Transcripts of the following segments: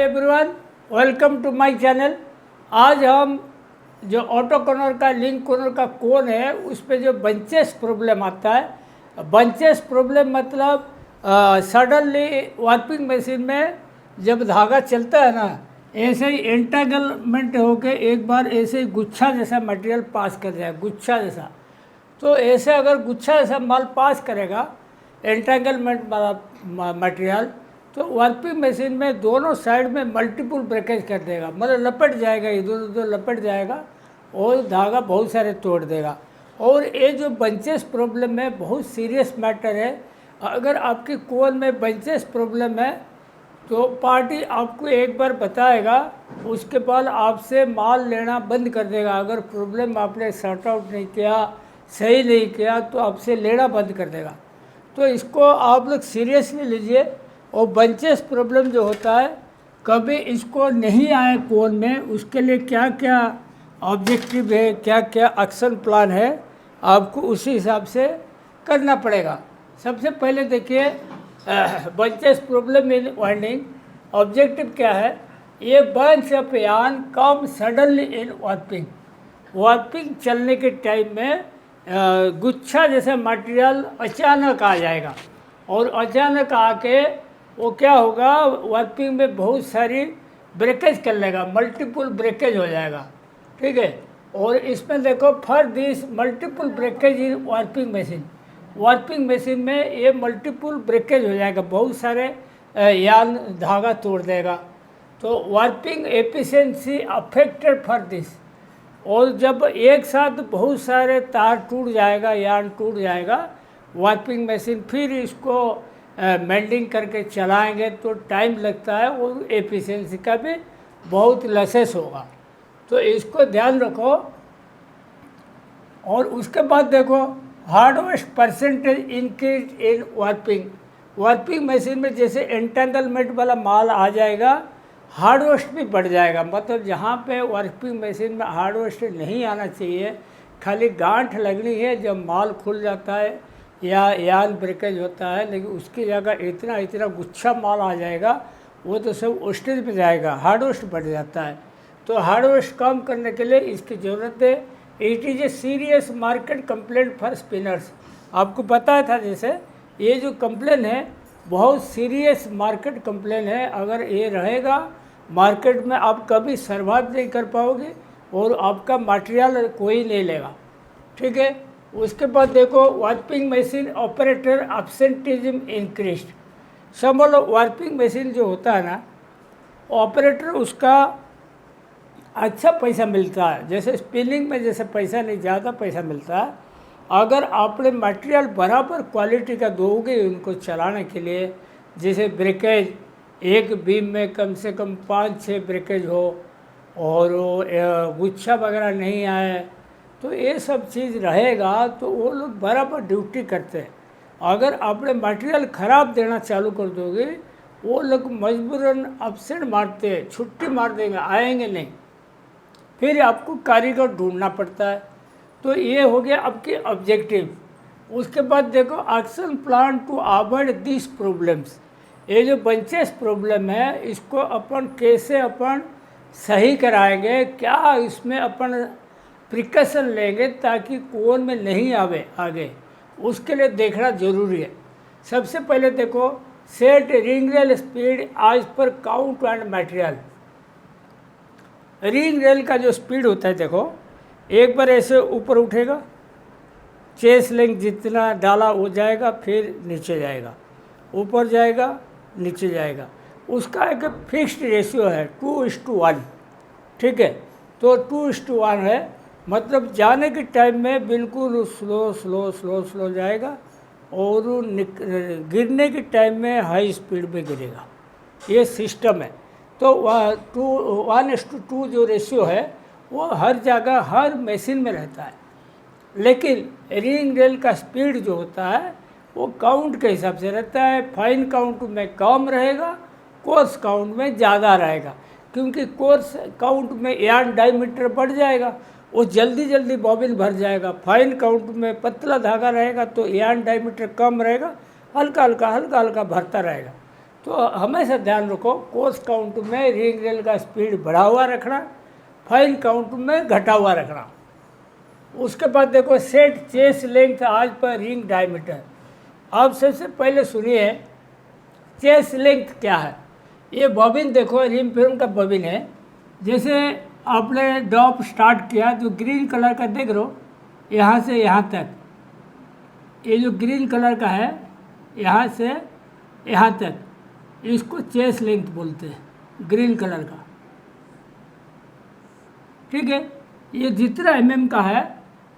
Everyone, welcome to my channel. आज हम जो ऑटो कॉर्नर का लिंक कॉर्नर का कोन है उस पर जो बंचेस प्रॉब्लम आता है। बंचेस प्रॉब्लम मतलब सडनली वार्पिंग मशीन में जब धागा चलता है ना, ऐसे ही एंटागलमेंट होके एक बार ऐसे ही गुच्छा जैसा मटेरियल पास कर जाए, गुच्छा जैसा। तो ऐसे अगर गुच्छा जैसा माल पास करेगा एंटागलमेंट वाला मटेरियल, तो वार्पिंग मशीन में दोनों साइड में मल्टीपल ब्रेकेज कर देगा, मतलब लपट जाएगा, इधर उधर लपट जाएगा और धागा बहुत सारे तोड़ देगा। और ये जो बंचेस प्रॉब्लम है बहुत सीरियस मैटर है। अगर आपकी कोन में बंचेस प्रॉब्लम है तो पार्टी आपको एक बार बताएगा, उसके बाद आपसे माल लेना बंद कर देगा। अगर प्रॉब्लम आपने सॉर्ट आउट नहीं किया, सही नहीं किया, तो आपसे लेना बंद कर देगा। तो इसको आप लोग सीरियसली लीजिए। और बंचेस प्रॉब्लम जो होता है, कभी इसको नहीं आए कोन में, उसके लिए क्या क्या ऑब्जेक्टिव है, क्या क्या एक्शन प्लान है, आपको उसी हिसाब से करना पड़ेगा। सबसे पहले देखिए, bunches problem in winding objective क्या है। ये bunch of yarn come suddenly in warping. Warping चलने के टाइम में गुच्छा जैसा मटेरियल अचानक आ जाएगा और अचानक आके वो क्या होगा, वार्पिंग में बहुत सारी ब्रेकेज कर लेगा, मल्टीपल ब्रेकेज हो जाएगा, ठीक है। और इसमें देखो, for this multiple breakage in warping machine, warping machine में ये मल्टीपल ब्रेकेज हो जाएगा, बहुत सारे यार्न धागा तोड़ देगा। तो warping efficiency affected for this. और जब एक साथ बहुत सारे तार टूट जाएगा, यार्न टूट जाएगा, वार्पिंग मशीन फिर इसको मेल्डिंग करके चलाएंगे तो टाइम लगता है और एफिशिएंसी का भी बहुत लसेस होगा। तो इसको ध्यान रखो। और उसके बाद देखो, hard waste percentage increase in warping. Warping machine में जैसे एंटेंगलमेंट वाला माल आ जाएगा, हार्डवेस्ट भी बढ़ जाएगा। मतलब जहाँ पे वार्पिंग मशीन में हार्डवेस्ट नहीं आना चाहिए, खाली गांठ लगनी है जब माल खुल जाता है या यार्न ब्रेकेज होता है, लेकिन उसकी जगह इतना इतना गुच्छा माल आ जाएगा, वो तो सब वेस्टेज में जाएगा, हार्डवेस्ट बढ़ जाता है। तो हार्डवेस्ट कम करने के लिए इसकी ज़रूरत है। It is a serious market complaint for spinners. आपको पता था, जैसे ये जो कंप्लेन है बहुत सीरियस मार्केट कंप्लेन है। अगर ये रहेगा मार्केट में, आप कभी सर्वाइव नहीं कर पाओगे और आपका मटेरियल कोई नहीं लेगा, ठीक है। उसके बाद देखो, warping machine operator absenteeism increased. समझ लो, वार्पिंग मशीन जो होता है ना, ऑपरेटर उसका अच्छा पैसा मिलता है। जैसे स्पिनिंग में जैसे पैसा नहीं, ज़्यादा पैसा मिलता है। अगर आपने मटेरियल बराबर क्वालिटी का दोगे उनको चलाने के लिए, जैसे ब्रेकेज एक बीम में कम से कम 5-6 ब्रेकेज हो और गुच्छा वगैरह नहीं आए, तो ये सब चीज़ रहेगा तो वो लोग बराबर ड्यूटी करते हैं। अगर आपने मटेरियल ख़राब देना चालू कर दोगे, वो लोग मजबूरन एब्सेंट मारते हैं, छुट्टी मार देंगे, आएंगे नहीं, फिर आपको कारीगर ढूंढना पड़ता है। तो ये हो गया आपके ऑब्जेक्टिव। उसके बाद देखो, action plan to avoid this problems. ये जो बंचेस प्रॉब्लम है, इसको अपन कैसे अपन सही कराएंगे, क्या इसमें अपन प्रिकॉशन लेंगे ताकि कोन में नहीं आवे आगे, उसके लिए देखना जरूरी है। सबसे पहले देखो, set ring rail speed as पर count and material. Ring rail का जो स्पीड होता है, देखो एक बार ऐसे ऊपर उठेगा, चेस लेंथ जितना डाला वो जाएगा, फिर नीचे जाएगा, ऊपर जाएगा, नीचे जाएगा। उसका एक फिक्स्ड रेशियो है 2:1, ठीक है। तो 2:1 है, मतलब जाने के टाइम में बिल्कुल स्लो स्लो स्लो स्लो जाएगा और गिरने के टाइम में हाई स्पीड में गिरेगा। ये सिस्टम है। तो 1:2 जो रेशियो है वो हर जगह हर मशीन में रहता है। लेकिन रिंग रेल का स्पीड जो होता है वो काउंट के हिसाब से रहता है। फाइन काउंट में कम रहेगा, कोर्स काउंट में ज़्यादा रहेगा, क्योंकि कोर्स काउंट में यार्न डायमीटर बढ़ जाएगा, वो जल्दी जल्दी बॉबिन भर जाएगा। फाइन काउंट में पतला धागा रहेगा तो यार्न डायमीटर कम रहेगा, हल्का हल्का हल्का हल्का भरता रहेगा। तो हमेशा ध्यान रखो, कोर्स काउंट में रिंग रेल का स्पीड बढ़ा हुआ रखना, फाइन काउंट में घटा हुआ रखना। उसके बाद देखो set chase length as per ring diameter. आप सबसे पहले सुनिए चेस लेंथ क्या है। ये बॉबिन देखो, रिंग फिल्म का बॉबिन है। जैसे आपने ड्रॉप स्टार्ट किया, जो ग्रीन कलर का देख रहे हो, यहाँ से यहाँ तक, ये जो ग्रीन कलर का है यहाँ से यहाँ तक, इसको चेस लेंथ बोलते हैं, ग्रीन कलर का। ठीक है, ये जितना mm का है,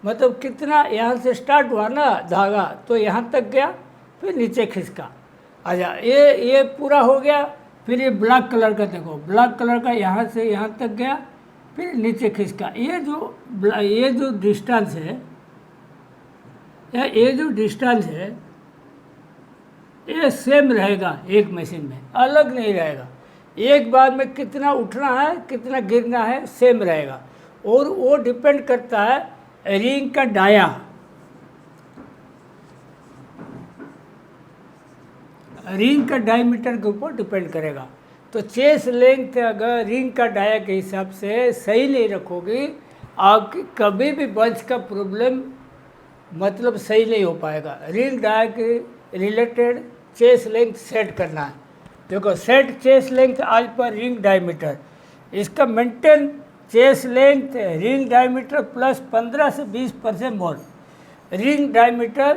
मतलब कितना यहाँ से स्टार्ट हुआ ना धागा, तो यहाँ तक गया, फिर नीचे खिसका। अच्छा, ये पूरा हो गया। फिर ये ब्लैक कलर का देखो, ब्लैक कलर का यहाँ से यहाँ तक गया, फिर नीचे खिसका। ये जो डिस्टेंस है, ये जो डिस्टेंस है, ये सेम रहेगा एक मशीन में, अलग नहीं रहेगा। एक बार में कितना उठना है कितना गिरना है सेम रहेगा। और वो डिपेंड करता है रिंग का डाया, रिंग का डायमीटर के ऊपर डिपेंड करेगा। तो चेस लेंथ अगर रिंग का डाया के हिसाब से सही नहीं रखोगे, आपकी कभी भी बंच का प्रॉब्लम मतलब सही नहीं हो पाएगा। रिंग डाया के रिलेटेड चेस लेंथ सेट करना है। देखो set chase length as per ring diameter, इसका maintain chase length ring diameter plus 15 से 20% मोर, रिंग डायमीटर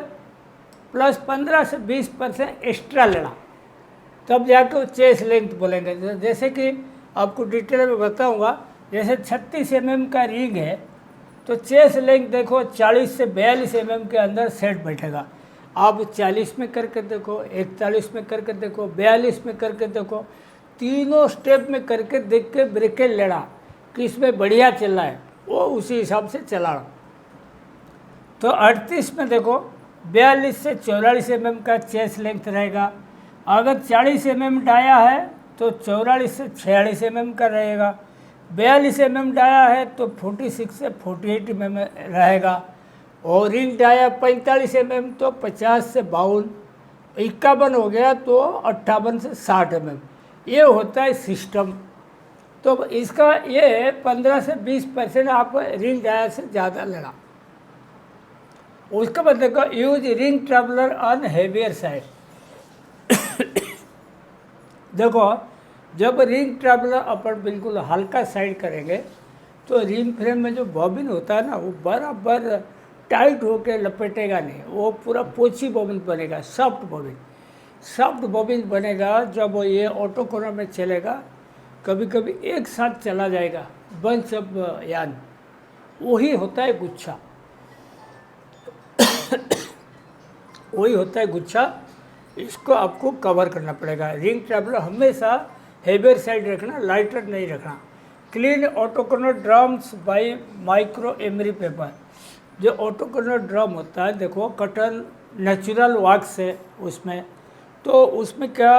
प्लस 15 से 20% एक्स्ट्रा लेना, तब जाके वो चेस लेंथ बोलेंगे। जैसे कि आपको डिटेल में बताऊंगा, जैसे 36 mm का रिंग है, तो चेस लेंथ देखो 40 से 42 mm के अंदर सेट बैठेगा। आप 40 में करके देखो, 41 में करके देखो, 42 में करके देखो, तीनों स्टेप में करके देख के ब्रेकेट लेना कि इसमें बढ़िया चल रहा है, वो उसी हिसाब से चलाना। तो 38 में देखो 42 से 44 mm का चेस लेंथ रहेगा। अगर 40 mm डाया है तो 44 से 46 mm का रहेगा। 42 mm डाया है तो 46 से 48 mm रहेगा। और रिंग डाया 45 mm तो 50 से 52, 51 हो गया तो 58 से 60 mm। ये होता है सिस्टम। तो इसका ये 15 से 20% आप रिंग डाया से ज़्यादा लेना। उसका मतलब का use ring traveller on heavier side. देखो जब रिंग ट्रैवलर अपन बिल्कुल हल्का साइड करेंगे तो रिंग फ्रेम में जो बॉबिन होता है ना, वो बराबर टाइट होकर लपेटेगा नहीं, वो पूरा पोची बॉबिन बनेगा, सॉफ्ट बॉबिन। सॉफ्ट बॉबिन बनेगा जब ये ऑटो कोनर में चलेगा, कभी कभी एक साथ चला जाएगा बंच ऑफ यान, वही होता है गुच्छा। वही होता है गुच्छा, इसको आपको कवर करना पड़ेगा। रिंग ट्रैवलर हमेशा हेवियर साइड रखना, लाइटर नहीं रखना। Clean auto Conor drums bye micro emery paper. जो ऑटो कोनर ड्रम होता है, देखो कटन नेचुरल वैक्स है उसमें, तो उसमें क्या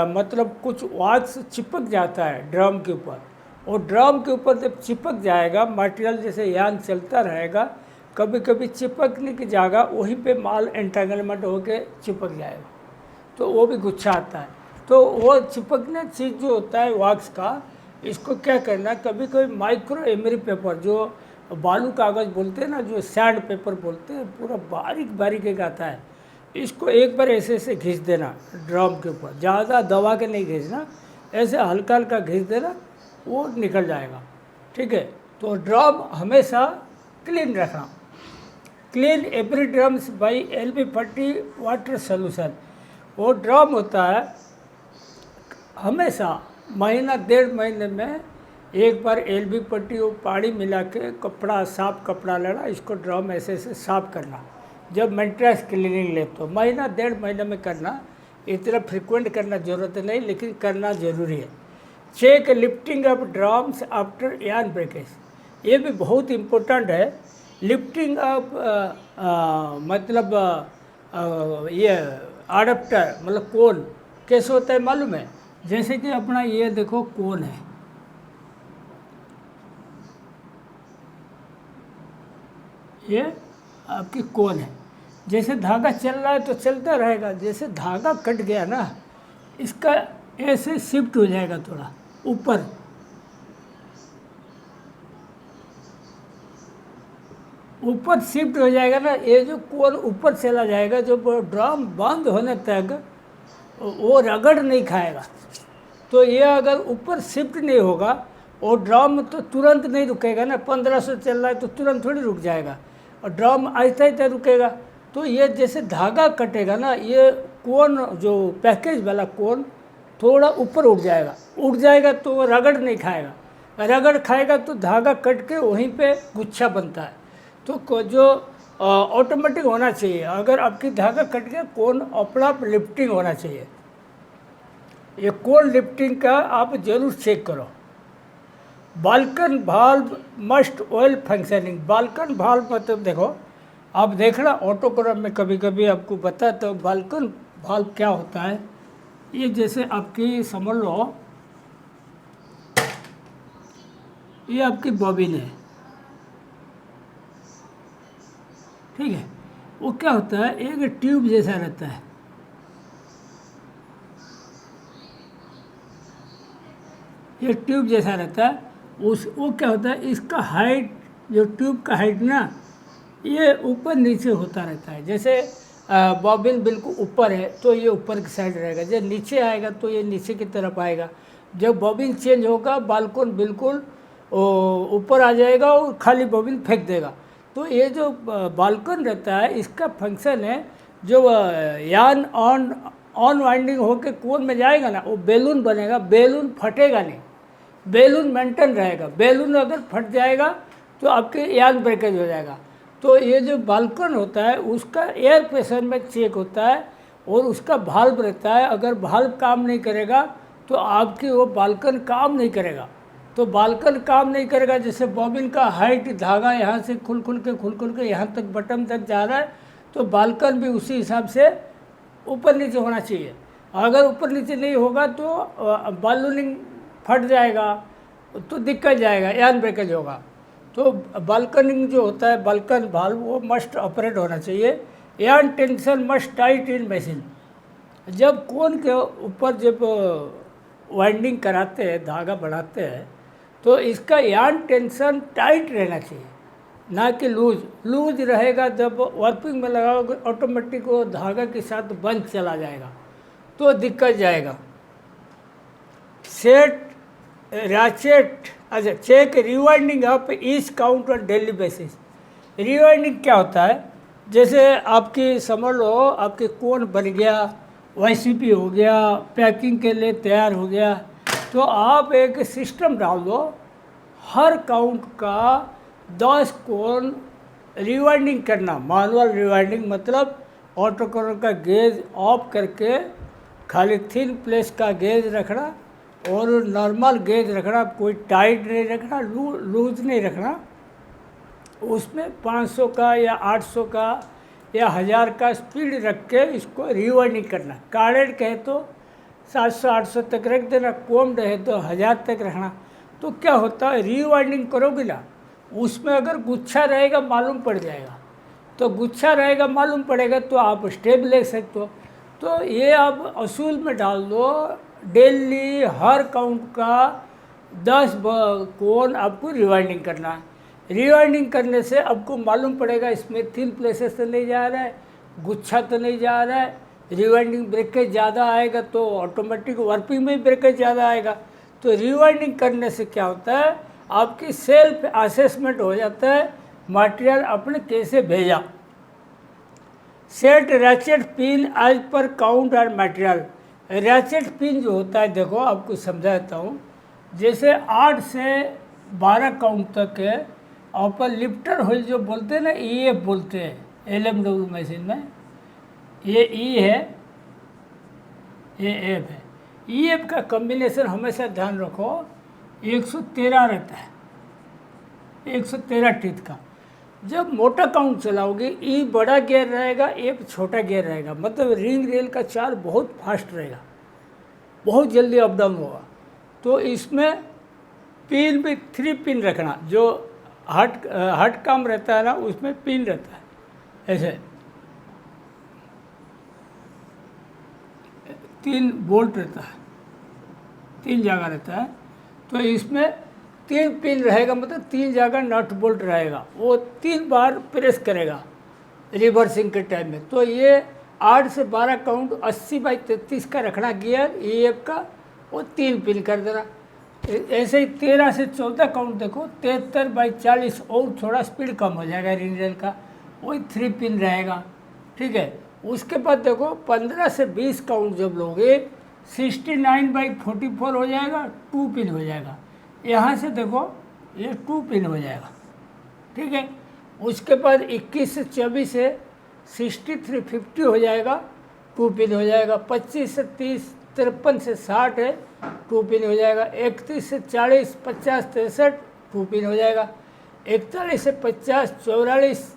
मतलब कुछ वैक्स चिपक जाता है ड्रम के ऊपर, और ड्रम के ऊपर जब चिपक जाएगा मटेरियल, जैसे यान चलता रहेगा, कभी कभी चिपकने की जगह वहीं पे माल एंटेंगलमेंट होके चिपक जाएगा, तो वो भी गुच्छा आता है। तो वो चिपकने चीज़ जो होता है वैक्स का, इसको क्या करना, कभी कभी माइक्रो एमरी पेपर, जो बालू कागज़ बोलते हैं ना, जो सैंड पेपर बोलते हैं, पूरा बारीक बारीक एक आता है, इसको एक बार ऐसे ऐसे घिस देना ड्रम के ऊपर, ज़्यादा दबा के नहीं घिसना, ऐसे हल्का हल्का घिस देना, वो निकल जाएगा। ठीक है, तो ड्रम हमेशा क्लीन रखना। Clean every drums by LB40 water solution. वो ड्रम होता है हमेशा महीना 1.5 महीने में एक बार LB40 वो पानी मिला के कपड़ा, साफ कपड़ा लेना, इसको ड्रम ऐसे ऐसे साफ करना। जब मेंटेनेंस क्लीनिंग ले तो महीना 1.5 महीने में करना, इतना फ्रिक्वेंट करना ज़रूरत नहीं, लेकिन करना ज़रूरी है। Check lifting of drums after yarn breakage, ये भी बहुत इम्पोर्टेंट है। लिफ्टिंग ऑफ मतलब ये अडप्टर मतलब कोन कैसे होता है मालूम है? जैसे कि अपना ये देखो कोन है, ये आपकी कोन है। जैसे धागा चल रहा है तो चलता रहेगा, जैसे धागा कट गया ना, इसका ऐसे शिफ्ट हो जाएगा थोड़ा ऊपर, ऊपर शिफ्ट हो जाएगा ना, ये जो कोन ऊपर चला जाएगा, जो ड्रम बंद होने तक वो रगड़ नहीं खाएगा। तो ये अगर ऊपर शिफ्ट नहीं होगा, और ड्रम तो तुरंत नहीं रुकेगा ना, 1500 चल रहा है तो तुरंत थोड़ी रुक जाएगा, और ड्रम आहिस्ता आहिस्ता रुकेगा। तो ये जैसे धागा कटेगा ना, ये कोन जो पैकेज वाला कोन थोड़ा ऊपर उठ जाएगा तो वो रगड़ नहीं खाएगा, रगड़ खाएगा तो धागा कट के वहीं पे गुच्छा बनता है। तो जो ऑटोमेटिक होना चाहिए, अगर आपकी धागा कट गया कोन अपना आप लिफ्टिंग होना चाहिए। ये कोन लिफ्टिंग का आप जरूर चेक करो। Balkan valve must oil functioning. Balkan valve मतलब देखो, आप देखना ऑटोकोरम में कभी कभी आपको बता, तो बाल्कन भाल्व क्या होता है। ये जैसे आपकी समझ लो, ये आपकी बॉबिन है, ठीक है। वो क्या होता है, एक ट्यूब जैसा रहता है, ये ट्यूब जैसा रहता है। वो क्या होता है, इसका हाइट, जो ट्यूब का हाइट ना, ये ऊपर नीचे होता रहता है। जैसे बॉबिन बिल्कुल ऊपर है तो ये ऊपर की साइड रहेगा, जब नीचे आएगा तो ये नीचे की तरफ आएगा। जब बॉबिन चेंज होगा, बाल्कन बिल्कुल ऊपर आ जाएगा और खाली बॉबिन फेंक देगा। तो ये जो बाल्कन रहता है, इसका फंक्शन है, जो यान ऑन वाइंडिंग होकर कोन में जाएगा ना, वो बेलून बनेगा, बेलून फटेगा नहीं, बेलून मेंटेन रहेगा। बेलून अगर फट जाएगा तो आपके यान ब्रेकेज हो जाएगा। तो ये जो बाल्कन होता है उसका एयर प्रेशर में चेक होता है, और उसका भाल्व रहता है। अगर भाल्व काम नहीं करेगा तो आपकी वो बाल्कन काम नहीं करेगा। तो बाल्कन काम नहीं करेगा, जैसे बॉबिन का हाइट, धागा यहाँ से खुल खुल के यहाँ तक बटन तक जा रहा है, तो बाल्कन भी उसी हिसाब से ऊपर नीचे होना चाहिए। अगर ऊपर नीचे नहीं होगा तो बालूनिंग फट जाएगा, तो दिक्कत जाएगा, यान ब्रेकेज होगा। तो बाल्कनिंग जो होता है, बाल्कन भाल्व, वो मस्ट ऑपरेट होना चाहिए। यान tension must tight in machine. जब कोन के ऊपर जब वाइंडिंग कराते हैं, धागा बढ़ाते हैं, तो इसका यान टेंशन टाइट रहना चाहिए, ना कि लूज रहेगा। जब वर्किंग में लगाओगे ऑटोमेटिक वो धागा के साथ बंद चला जाएगा, तो दिक्कत जाएगा। सेट रैचेट, अच्छा, check rewinding up each count on daily basis. Rewinding क्या होता है, जैसे आपकी समझ लो, आपके कोन बन गया, वाईसीपी हो गया, पैकिंग के लिए तैयार हो गया, तो आप एक सिस्टम डाल दो, हर काउंट का 10 कोन रिवाइंडिंग करना। मैनुअल रिवाइंडिंग मतलब ऑटोकोरम का गेज ऑफ करके खाली थिन प्लेस का गेज रखना, और नॉर्मल गेज रखना, कोई टाइट नहीं रखना, लूज नहीं रखना। उसमें 500 का या 800 का या 1000 का स्पीड रख के इसको रिवाइंडिंग करना। कार्डेड कहे तो 700-800 तक रख देना, कोम्ड है तो 1000 तक रखना। तो क्या होता है, रिवाइंडिंग करोगे ना, उसमें अगर गुच्छा रहेगा मालूम पड़ जाएगा, तो गुच्छा रहेगा मालूम पड़ेगा तो आप स्टेप ले सकते हो। तो ये आप असूल में डाल दो, डेली हर काउंट का 10 कोन आपको रिवाइंडिंग करना है। रिवाइंडिंग करने से आपको मालूम पड़ेगा इसमें थिन प्लेसेस तो नहीं जा रहा है, गुच्छा तो नहीं जा रहा है। रिवाइंडिंग ब्रेकेज ज़्यादा आएगा तो ऑटोमेटिक वर्किंग में ब्रेकेज ज़्यादा आएगा। तो रिवाइंडिंग करने से क्या होता है, आपकी सेल्फ असेसमेंट हो जाता है, मटेरियल आपने कैसे भेजा। सेट रैचेट पिन एज पर काउंट और मटेरियल। रैचेट पिन जो होता है, देखो आपको समझाता हूँ, जैसे 8 से 12 काउंट तक है, और पर लिफ्टर होल जो बोलते हैं ना, EF बोलते हैं LMW मशीन में, ये E है, ये F है। EF का कम्बिनेशन हमेशा ध्यान रखो, 113 रहता है, 113 टीथ का। जब मोटा काउंट चलाओगे, E बड़ा गियर रहेगा, F छोटा गियर रहेगा, मतलब रिंग रेल का चाल बहुत फास्ट रहेगा, बहुत जल्दी अप डाउन होगा। तो इसमें पिन भी 3 पिन रखना, जो हट काम रहता है ना, उसमें पिन रहता है ऐसे 3 बोल्ट रहता है, 3 जगह रहता है। तो इसमें 3 पिन रहेगा, मतलब 3 जगह नट बोल्ट रहेगा, वो 3 बार प्रेस करेगा रिवर्सिंग के टाइम में। तो ये 8 से 12 काउंट 80/33 का रखना गियर EF का, वो 3 पिन कर देना। ऐसे ही 13 से 14 काउंट देखो 73/40, और थोड़ा स्पीड कम हो जाएगा रिंजन का, वही 3 पिन रहेगा, ठीक है। उसके बाद देखो 15 से 20 काउंट जब लोगे 69/44 हो जाएगा, 2 पिन हो जाएगा। यहाँ से देखो ये 2 पिन हो जाएगा, ठीक है। उसके बाद 21 से 24 से 6350 हो जाएगा, 2 पिन हो जाएगा। 25 से 30 53 से 60 है, 2 पिन हो जाएगा। 31 से 40 50 63 2 पिन हो जाएगा। 41 से 50 44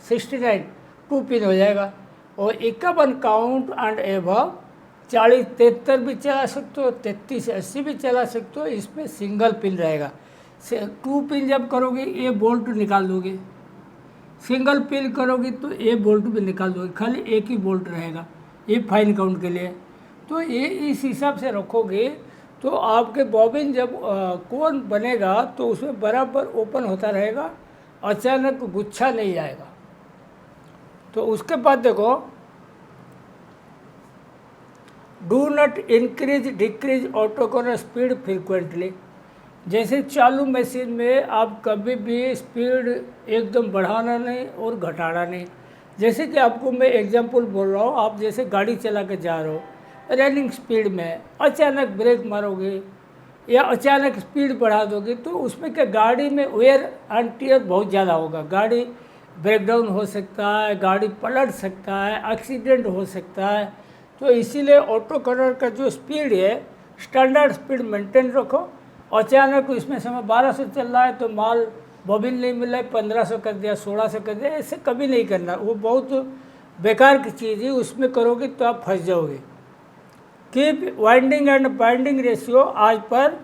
69 2 पिन हो जाएगा। और 51 काउंट एंड एबव 40 73 भी चला सकते हो, 33 से 80 भी चला सकते हो, इसमें सिंगल पिन रहेगा। 2 पिन जब करोगे ये बोल्ट निकाल दोगे, सिंगल पिन करोगे तो ये बोल्ट भी निकाल दोगे, खाली एक ही बोल्ट रहेगा, ये फाइन काउंट के लिए। तो ये इस हिसाब से रखोगे तो आपके बॉबिन जब कोन बनेगा तो उसमें बराबर ओपन होता रहेगा, अचानक गुच्छा नहीं आएगा। तो उसके बाद देखो, do not increase decrease auto corner speed frequently. जैसे चालू मशीन में आप कभी भी स्पीड एकदम बढ़ाना नहीं और घटाना नहीं। जैसे कि आपको मैं एग्जांपल बोल रहा हूँ, आप जैसे गाड़ी चला के जा रहे हो रनिंग स्पीड में, अचानक ब्रेक मारोगे या अचानक स्पीड बढ़ा दोगे तो उसमें क्या गाड़ी में वेयर एंड टियर बहुत ज़्यादा होगा, गाड़ी ब्रेकडाउन हो सकता है, गाड़ी पलट सकता है, एक्सीडेंट हो सकता है। तो इसीलिए ऑटो कॉर्नर का जो स्पीड है स्टैंडर्ड स्पीड मेंटेन रखो। अचानक इसमें समय 1200 चल रहा है तो माल बॉबिन नहीं मिला है 1500 कर दिया, 1600 कर दिया, ऐसे कभी नहीं करना, वो बहुत बेकार की चीज़ है, उसमें करोगे तो आप फंस जाओगे। Keep winding and binding ratio आज पर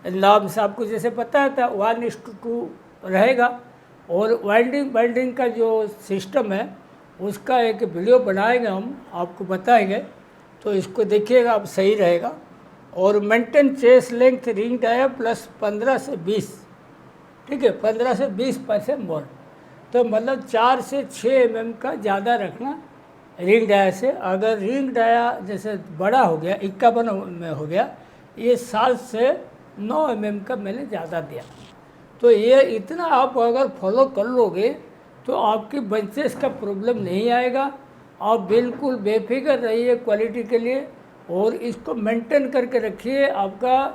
नॉर्म्स, आपको जैसे पता था 1:2 रहेगा। और वाइंडिंग बाइंडिंग का जो सिस्टम है उसका एक वीडियो बनाएंगे हम, आपको बताएंगे, तो इसको देखिएगा, आप सही रहेगा। और maintain chase length ring dia plus 15 से 20, ठीक है, 15 से 20% मोर, तो मतलब 4 से 6 mm का ज़्यादा रखना रिंग डाया से। अगर रिंग डाया जैसे बड़ा हो गया 51 में हो गया, ये 7 से 9 mm का मैंने ज़्यादा दिया। तो ये इतना आप अगर फॉलो कर लोगे तो आपकी बंचेस का प्रॉब्लम नहीं आएगा। आप बिल्कुल बेफिक्र रहिए क्वालिटी के लिए और इसको मेंटेन करके रखिए, आपका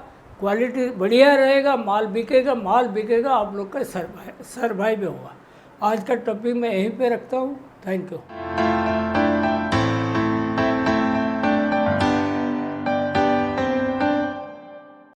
क्वालिटी बढ़िया रहेगा, माल बिकेगा, आप लोग का सर्वाइव होगा। आज का टॉपिक मैं यहीं पे रखता हूँ। Thank you.